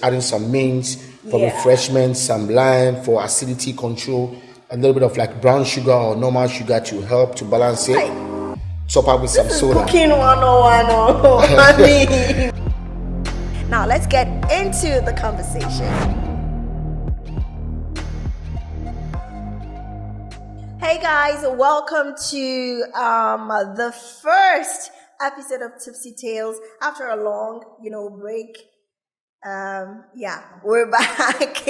adding some mint for refreshment, some lime for acidity control, a little bit of like brown sugar or normal sugar to help to balance it. Top up with some soda. Cooking 101, honey. Now let's get into the conversation. Hey guys, welcome to the first episode of Tipsy Tales after a long, break. We're back.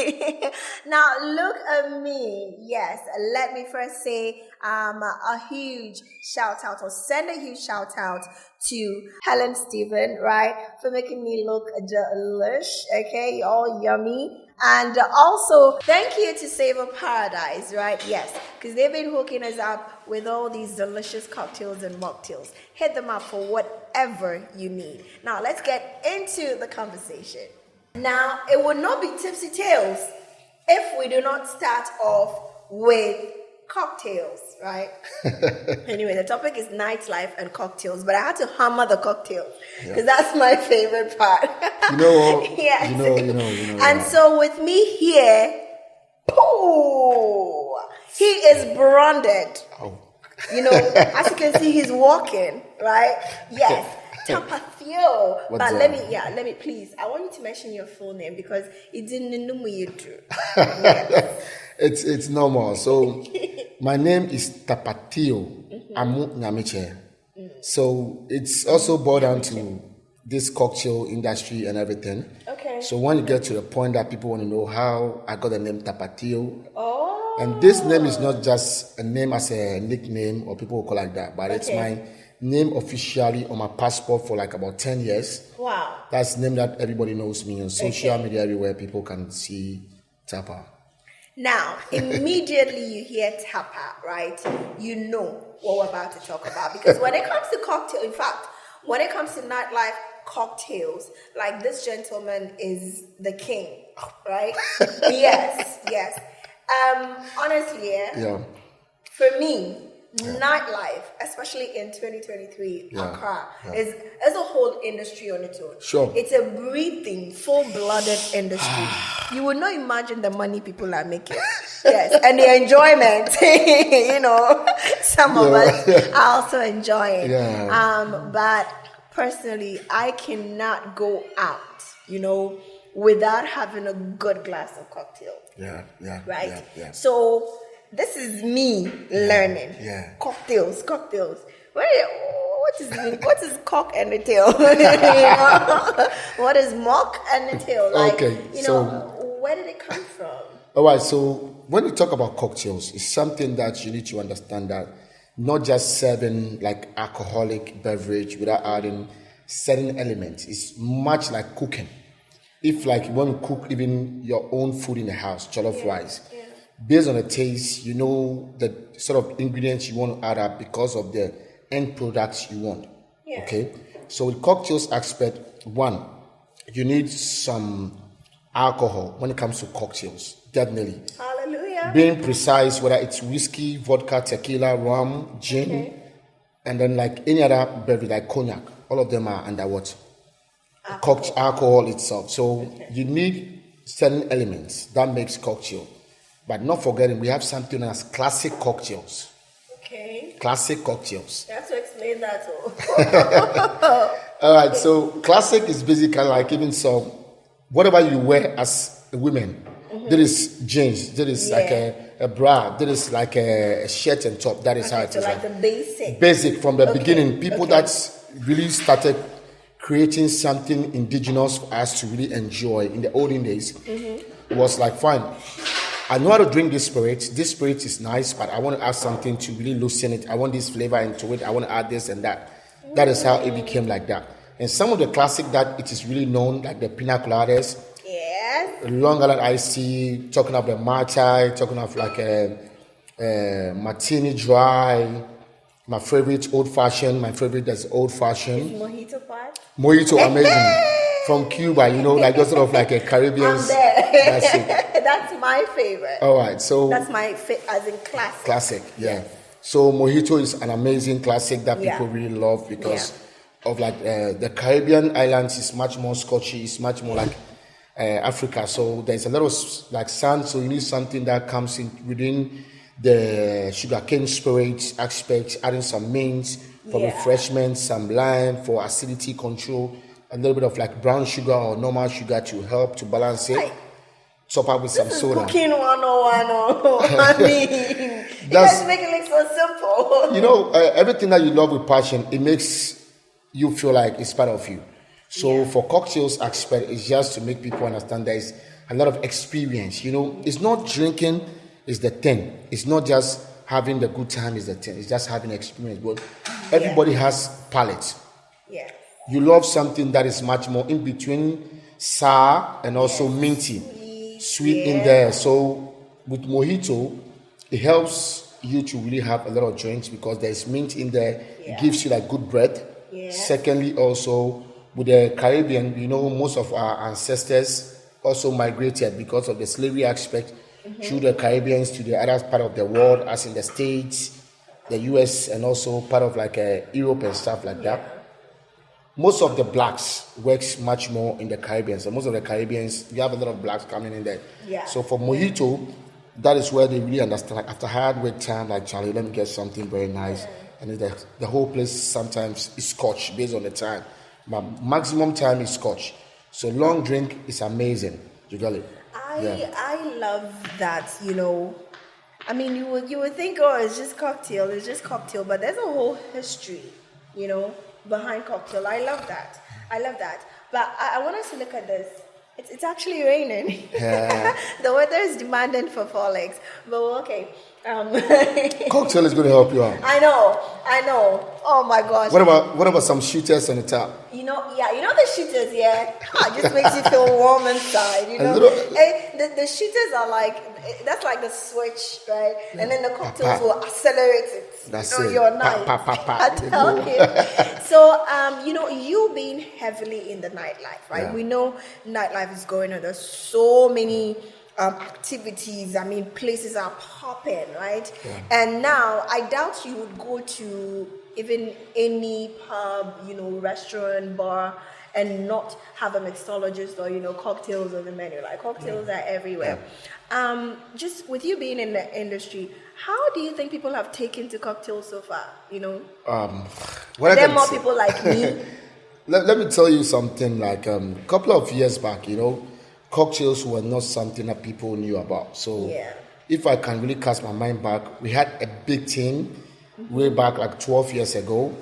Now look at me. Yes, let me first say a huge shout out, or send a huge shout out to Helen Stephen, right, for making me look delish. Okay, all yummy. And also thank you to Savor Paradise, right? Yes, because they've been hooking us up with all these delicious cocktails and mocktails. Hit them up for whatever you need. Now let's get into the conversation. Now, it would not be Tipsy Tales if we do not start off with cocktails, right? Anyway, the topic is nightlife and cocktails, but I had to hammer the cocktails because that's my favorite part. You know, yes. You know. And so with me here, he is branded. Oh. As you can see, he's walking, right? Yes. Tapatio. But let me please, I want you to mention your full name because it didn't know me you do. Yes. It's normal. So my name is Tapatio Amu Nyamiche. So it's also boiled down to this cocktail industry and everything. Okay. So when you get to the point that people want to know how I got the name Tapatio. Oh. And this name is not just a name as a nickname or people will call like that, but it's my name officially on my passport for like about 10 years. Wow. That's the name that everybody knows me on social media everywhere. People can see Tapa. Now, immediately you hear Tapa, right? You know what we're about to talk about. Because when it comes to cocktail, in fact, when it comes to nightlife cocktails, like this gentleman is the king, right? Yes. Honestly, for me, nightlife, especially in 2023, Accra, is a whole industry on its own. Sure. It's a breathing, full-blooded industry. You would not imagine the money people are making. Yes, and the enjoyment. Some of us are also enjoying. Yeah. But personally, I cannot go out, without having a good glass of cocktail. Yeah. Right? Yeah. So this is me learning. Yeah. Cocktails. What is cock and the tail? What is mock and the tail? Where did it come from? All right, so when you talk about cocktails, it's something that you need to understand that not just serving like alcoholic beverage without adding certain elements. It's much like cooking. If like you want to cook even your own food in the house, jollof rice, based on the taste, you know the sort of ingredients you want to add up because of the end products you want. Yeah. Okay? So with cocktails aspect, one, you need some alcohol when it comes to cocktails. Definitely. Hallelujah. Being precise, whether it's whiskey, vodka, tequila, rum, gin, and then like any other beverage like cognac, all of them are under what? Alcohol itself. So you need certain elements that makes cocktail. But not forgetting, we have something as classic cocktails. Okay. Classic cocktails. You have to explain that. All right, so classic is basically like even so, whatever you wear as a woman. There is jeans, there is like a bra, there is like a shirt and top. That is how it is. Like the basic. Basic from the beginning. People that really started creating something indigenous for us to really enjoy in the olden days was like, fine, I know how to drink this spirit. This spirit is nice, but I want to add something to really loosen it. I want this flavor into it. I want to add this and that. That is how it became like that. And some of the classic that it is really known, like the pina coladas, Long Island iced tea, talking of the Mai-Tai, talking of like a martini dry. My favorite old fashioned. My favorite that's old fashioned. Is mojito part? Mojito, amazing. From Cuba, like just sort of like a Caribbean. I'm there. That's it. That's my favorite. All right, so that's my as in classic. Classic, yeah. So mojito is an amazing classic that people really love because of like the Caribbean islands is much more scotchy. It's much more like Africa. So there's a lot of like sand. So you need something that comes in within the sugarcane spirit aspect, adding some mint for refreshment, some lime for acidity control, a little bit of like brown sugar or normal sugar to help to balance it. Top up with some soda. Cooking 101. I mean, you guys make it look so simple. You know, everything that you love with passion, it makes you feel like it's part of you. So for cocktails aspect, it's just to make people understand there is a lot of experience. You know, it's not drinking is the thing. It's not just having the good time is the thing. It's just having experience. But everybody has palate. Yeah. You love something that is much more in between sour and also minty. Sweet in there. So with mojito, it helps you to really have a lot of drinks because there's mint in there. It gives you like good breath. Secondly, also with the Caribbean, you know, most of our ancestors also migrated because of the slavery aspect through the Caribbeans to the other part of the world, as in the States, the US, and also part of like Europe and stuff like that. Most of the blacks works much more in the Caribbean. So most of the Caribbeans, you have a lot of blacks coming in there. So for mojito, that is where they really understand. Like after hard work time, like Charlie, let me get something very nice. And the whole place sometimes is scotch based on the time. But maximum time is scotch. So long drink is amazing. You got it? I love that, you know. I mean, you would think, oh, it's just cocktail, but there's a whole history, you know, behind cocktail. I love that. But I want us to look at this. It's actually raining. The weather is demanding for Folex, but okay. Cocktail is going to help you out. I know. Oh my gosh. What about some shooters on the top? You know the shooters, it just makes you feel warm inside. You know, the shooters are like that's like the switch, right? And then the cocktails will accelerate it. That's on it. Your night. I tell you. So, you know, you being heavily in the nightlife, right? We know nightlife is going on. There's so many activities. I mean, places are popping, right? And now, I doubt you would go to even any pub, you know, restaurant, bar, and not have a mixologist or, you know, cocktails on the menu. Like, cocktails are everywhere. Just with you being in the industry, how do you think people have taken to cocktails so far? You know, are there more people like me? Let me tell you something. Like a couple of years back, you know, cocktails were not something that people knew about. So if I can really cast my mind back, we had a big team way back like 12 years ago.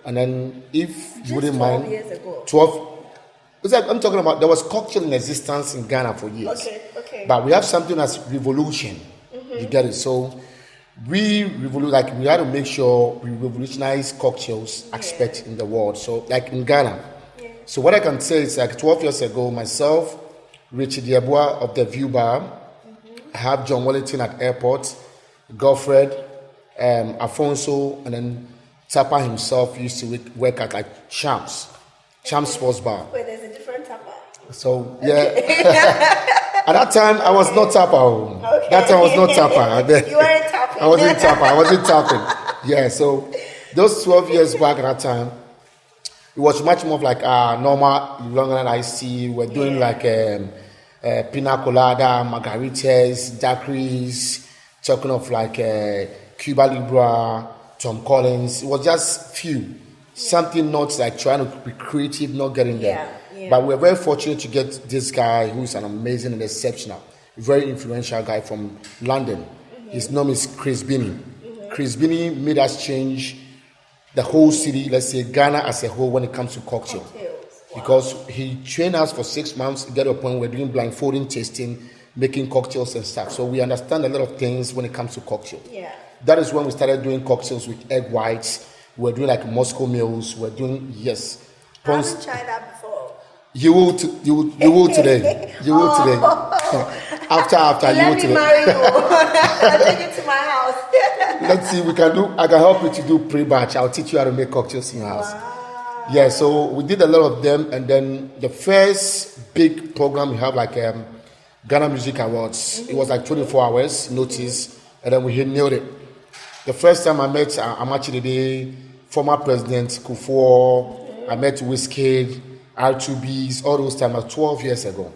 And then if you wouldn't mind, 12 years ago. 12. It's like I'm talking about, there was cocktail in existence in Ghana for years. Okay. But we have something as revolution. You get it? So we had to make sure we revolutionize cocktails aspect in the world. So like in Ghana. So what I can say is like 12 years ago, myself, Richie Diabua of the View Bar, I have John Wellington at airport, Godfred, Afonso, and then Tapa himself used to work at like Champs Sports Bar. Wait, there's a different Tapa. So at that time I was not Tapa. That time I was not Tapa. You weren't tapping. I wasn't tapping. Yeah, so those 12 years back at that time, it was much more of like normal Long Island iced tea. We're doing like pina colada, margaritas, daiquiris, talking of like Cuba Libre, Tom Collins. It was just few. Something not like trying to be creative, not getting there. But we're very fortunate to get this guy who's an amazing and exceptional, very influential guy from London. His name is Chris Binney. Chris Binney made us change the whole city, let's say Ghana as a whole, when it comes to cocktail. Because he trained us for 6 months to get to a point where we're doing blindfolding tasting, making cocktails and stuff. So we understand a lot of things when it comes to cocktail. That is when we started doing cocktails with egg whites. We're doing like Moscow meals. We're doing I haven't tried that before. You will today. You will today. After you will today. Let me marry you. I'll take you to my house. Let's see. I can help you to do pre-batch. I'll teach you how to make cocktails in your house. Yeah. So we did a lot of them, and then the first big program we have like Ghana Music Awards. It was like 24 hours notice, and then we nailed it. The first time I met Amachi Dede, former President Kufuor, I met Wizkid, R2Bs, all those times, 12 years ago.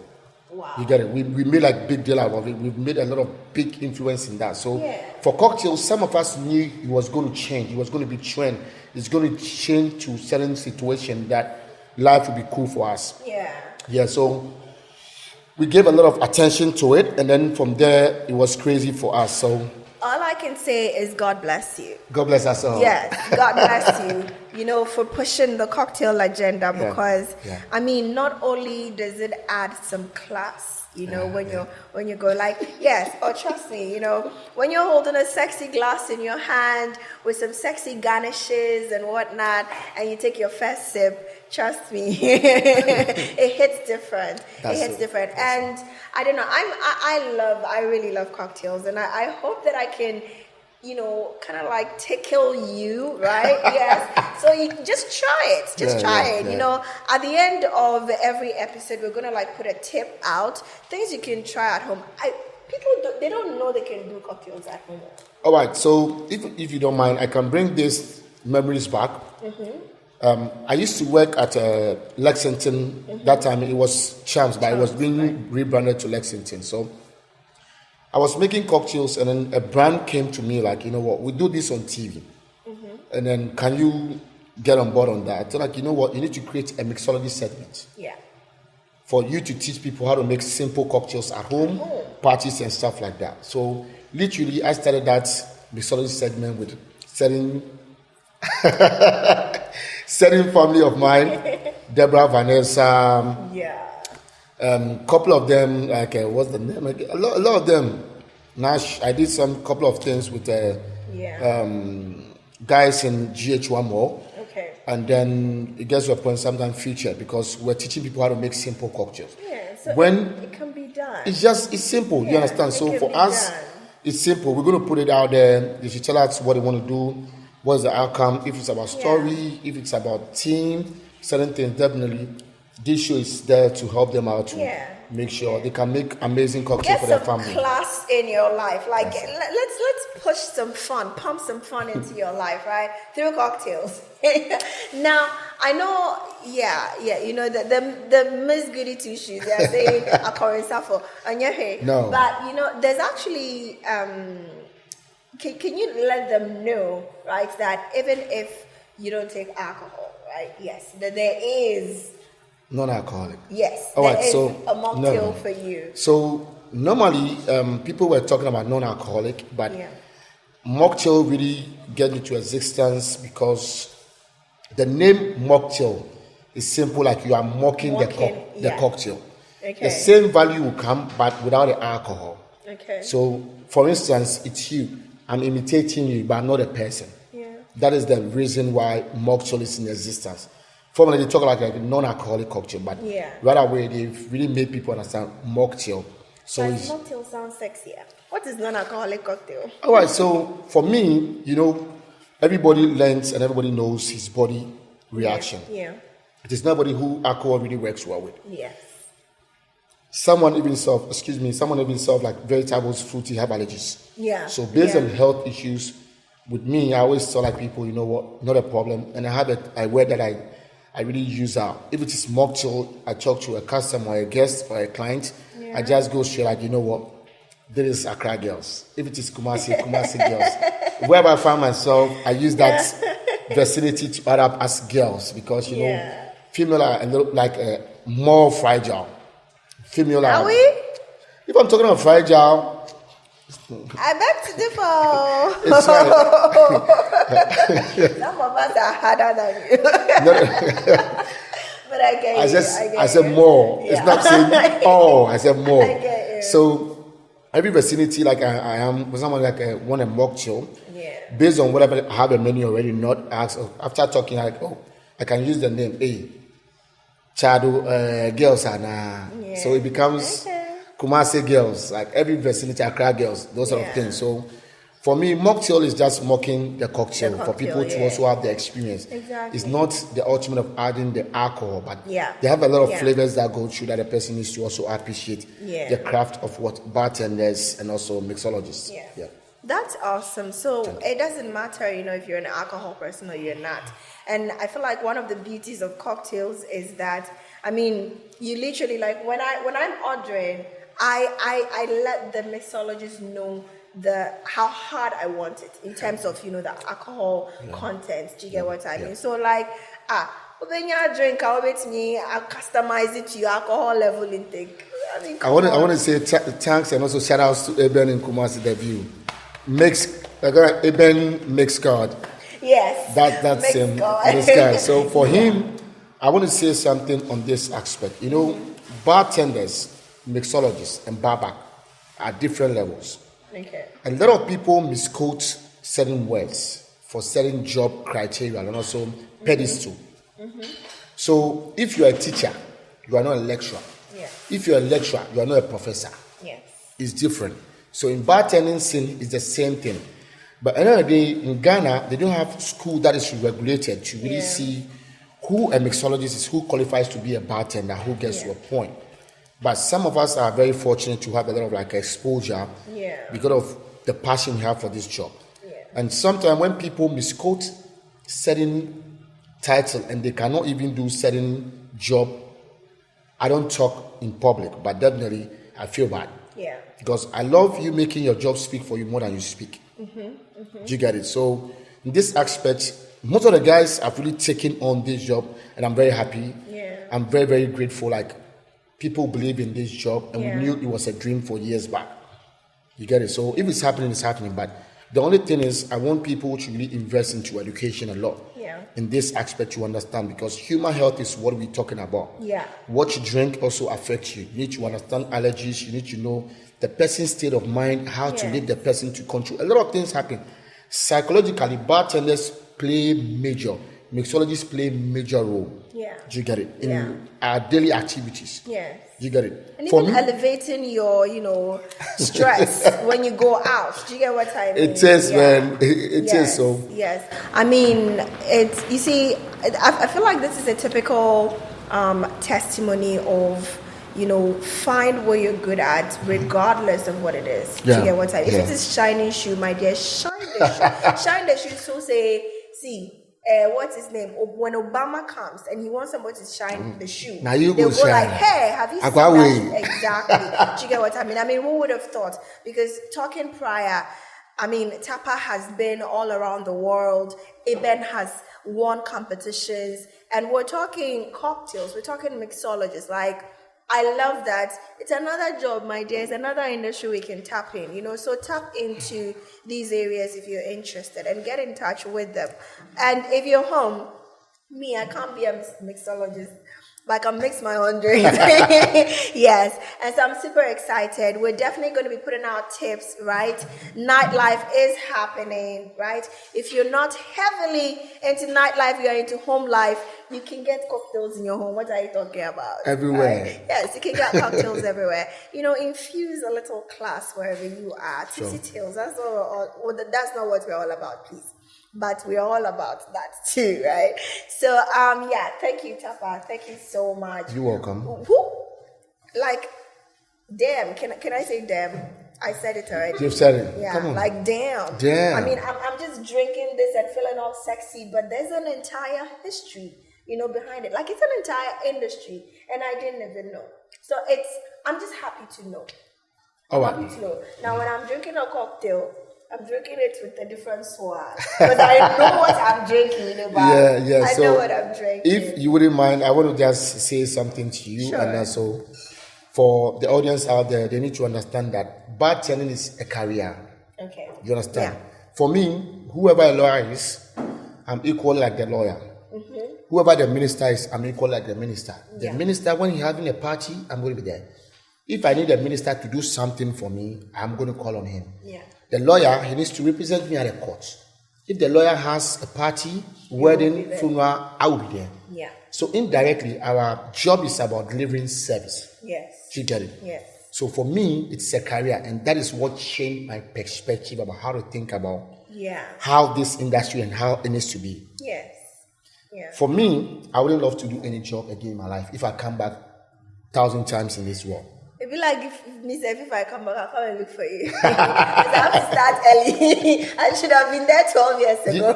Wow. You get it? We made like big deal out of it. We've made a lot of big influence in that. So for cocktails, some of us knew it was going to change. It was going to be trend. It's going to change to certain situation that life would be cool for us. Yeah, so we gave a lot of attention to it, and then from there it was crazy for us. So all I can say is God bless you. God bless us all. Yes, God bless you, for pushing the cocktail agenda, because I mean, not only does it add some class, when you go like, yes, or trust me, when you're holding a sexy glass in your hand with some sexy garnishes and whatnot, and you take your first sip, trust me, it hits different. Different. And I don't know, I really love cocktails, and I hope that I can, kind of like tickle you, right? Yes. So you just try it. Try it. At the end of every episode, we're gonna like put a tip out, things you can try at home. People they don't know they can do cocktails at home. All right. So if you don't mind, I can bring these memories back. I used to work at Lexington. That time it was Champs, but it was being rebranded to Lexington. So I was making cocktails, and then a brand came to me like, you know what, we do this on TV. And then can you get on board on that? I thought, like, you know what, you need to create a mixology segment. For you to teach people how to make simple cocktails at home, parties and stuff like that. So literally I started that mixology segment with certain family of mine, Deborah, Vanessa, couple of them, like what's the name? Like, a lot of them. Nash, I did some couple of things with guys in GH1 Mall. And then it gets to a point sometimes featured, because we're teaching people how to make simple cocktails. So when it can be done. It's simple, you understand? So for us, it's simple. We're going to put it out there. They should tell us what they want to do, what's the outcome, if it's about story, if it's about team, certain things, definitely. This show is there to help them out to make sure they can make amazing cocktails for their family. Get some class in your life. Like, let's push some fun, pump some fun into your life, right? Through cocktails. Now, I know, the Miss Goody Two Shoes, they're saying Accra Safo, no. But, there's actually, can you let them know, right, that even if you don't take alcohol, right, yes, that there is non-alcoholic. Yes. All right, so a mocktail for you. So normally, people were talking about non-alcoholic, but mocktail really get into existence because the name mocktail is simple, like you are mocking the cocktail. The same value will come, but without the alcohol. So, for instance, it's you. I'm imitating you, but I'm not a person. That is the reason why mocktail is in existence. Formerly, they talk like a non-alcoholic cocktail, but right away, they've really made people understand mocktail. So mocktail sounds sexier. What is non-alcoholic cocktail? All right, so for me, everybody learns and everybody knows his body reaction. It is nobody who alcohol really works well with. Someone even solve like vegetables, fruity, have allergies. So based on health issues, with me, I always tell like people, you know what, not a problem. And I have a word that I really use out. If it is mocktail, I talk to a customer, a guest, or a client. I just go straight like, you know what, there is Accra girls. If it is Kumasi girls. Wherever I find myself, I use that vicinity to add up as girls, because female are a little like more fragile. Female are. We? If I'm talking about fragile, I beg to differ. It's right. Some of us are harder than you. But I get you. I said more. It's not saying oh. I said more. I get you. So every vicinity, like I am, with someone like want a mocktail, based on whatever I have a menu already, not ask. After talking, like I can use the name. Hey, Chado girls are now. So it becomes Kumasi girls, like every vicinity, Accra girls, those sort of things. So for me, mocktail is just mocking the cocktail for people to also have the experience. Exactly. It's not the ultimate of adding the alcohol, but they have a lot of flavors that go through that the person needs to also appreciate the craft of what bartenders and also mixologists. That's awesome. So it doesn't matter, if you're an alcohol person or you're not. And I feel like one of the beauties of cocktails is that I mean, you literally like when I'm ordering, I let the mixologist know how hard I want it in terms of the alcohol content. Do you get what I mean? So like when you drink, I customize it to your alcohol level intake. I mean, I want to say thanks and also shout outs to Eben in Kumasi debut. Eben makes God. Yes. That's him. This guy. So for him, I want to say something on this aspect. Bartenders, mixologists, and barback are different levels. Okay. A lot of people misquote certain words for certain job criteria and also pedestal. So if you're a teacher, you are not a lecturer. Yeah. If you're a lecturer, you are not a professor. Yes. It's different. So in bartending scene, it's the same thing. But another day in Ghana, they don't have school that is regulated to really see who a mixologist is, who qualifies to be a bartender, who gets to a point. But some of us are very fortunate to have a lot of exposure because of the passion we have for this job. Yeah. And sometimes when people misquote certain title and they cannot even do certain job, I don't talk in public, but definitely I feel bad. Yeah. Because I love you making your job speak for you more than you speak. Do you get it? So in this aspect, most of the guys have really taken on this job and I'm very happy. Yeah. I'm very, very grateful. Like people believe in this job and we knew it was a dream for years back. You get it? So if it's happening, it's happening. But the only thing is I want people to really invest into education a lot. In this aspect to understand, because human health is what we're talking about. Yeah. What you drink also affects you. You need to understand allergies. You need to know the person's state of mind, how to lead the person to control. A lot of things happen. Psychologically, bartenders play major. Mixologists play major role. Yeah. Do you get it? In our daily activities. Yes. Do you get it? And even elevating your, stress when you go out. Do you get what I mean? It is, man. It is so. Yes. I mean, you see, I feel like this is a typical testimony of, find what you're good at, regardless of what it is. Do you get what I mean? If it is shining shoe, my dear, shine the shoe. Shine the shoe. So say, see. What's his name? When Obama comes and he wants somebody to shine the shoe, now you go shine. Like, hey, have you seen that? Exactly. Do you get what I mean? I mean, who would have thought? Because talking prior, I mean, Tapa has been all around the world. Eben has won competitions, and we're talking cocktails. We're talking mixologists. Like, I love that. It's another job, my dear. It's another industry we can tap in, So tap into these areas if you're interested and get in touch with them. And if you're home, I can't be a mixologist. but I can mix my own drinks. Yes. And so I'm super excited. We're definitely going to be putting out tips, right? Nightlife is happening, right? If you're not heavily into nightlife, you're into home life, you can get cocktails in your home. What are you talking about? Everywhere. Right? Yes, you can get cocktails everywhere. You know, infuse a little class wherever you are. Tipsy Tales, that's that's not what we're all about, please. But we're all about that too, right? So, yeah, thank you, Tapa. Thank you so much. You're welcome. Like, damn, can I say damn? I said it already. You've said it. Yeah, come on. like damn. Damn. I mean, I'm just drinking this and feeling all sexy, but there's an entire history, behind it. Like, it's an entire industry, and I didn't even know. So I'm just happy to know. Happy to know. Now, when I'm drinking a cocktail, I'm drinking it with a different swag. Because I know what I'm drinking, Yeah. I know what I'm drinking. If you wouldn't mind, I want to just say something to you. Sure. And also for the audience out there, they need to understand that bartending is a career. Okay. You understand? Yeah. For me, whoever a lawyer is, I'm equal like the lawyer. Mm-hmm. Whoever the minister is, I'm equal like the minister. The minister, when he's having a party, I'm going to be there. If I need a minister to do something for me, I'm going to call on him. Yeah. The lawyer, he needs to represent me at a court. If the lawyer has a party, wedding, funeral, I will be there. Yeah. So indirectly, our job is about delivering service. Yes. You get it? Yes. So for me, it's a career, and that is what changed my perspective about how to think about how this industry and how it needs to be. Yes. Yeah. For me, I wouldn't love to do any job again in my life if I come back 1,000 times in this world. It'd be like if I come back, I'll come and look for you. Because I have to start early. I should have been there 12 years ago.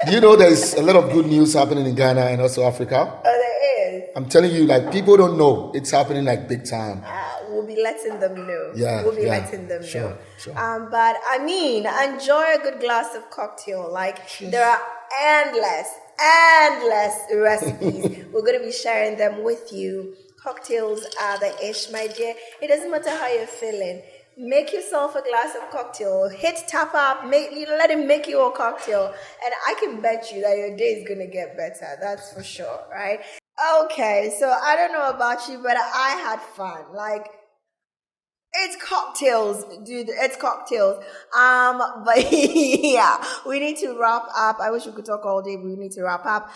Do you know there's a lot of good news happening in Ghana and also Africa? Oh, there is. I'm telling you, like, people don't know it's happening like big time. We'll be letting them know. Yeah, we'll be yeah, letting them sure, know. sure. But I mean, enjoy a good glass of cocktail. Like there are endless recipes. We're going to be sharing them with you. Cocktails are the ish, my dear. It doesn't matter how you're feeling. Make yourself a glass of cocktail. Hit tap up. Let him make you a cocktail, and I can bet you that your day is gonna get better. That's for sure, right? Okay, so I don't know about you, but I had fun. Like it's cocktails, dude. It's cocktails. But yeah, we need to wrap up. I wish we could talk all day, but we need to wrap up.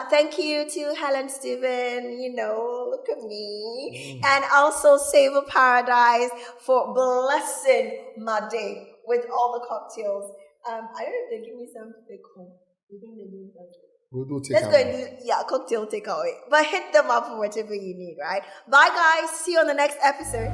Thank you to Helen Steven. You know, look at me, and also Savor Paradise for blessing my day with all the cocktails. I don't know if they give me some to take home. You think they do something? We'll do Let's go and do cocktail takeaway. But hit them up for whatever you need, right? Bye guys. See you on the next episode.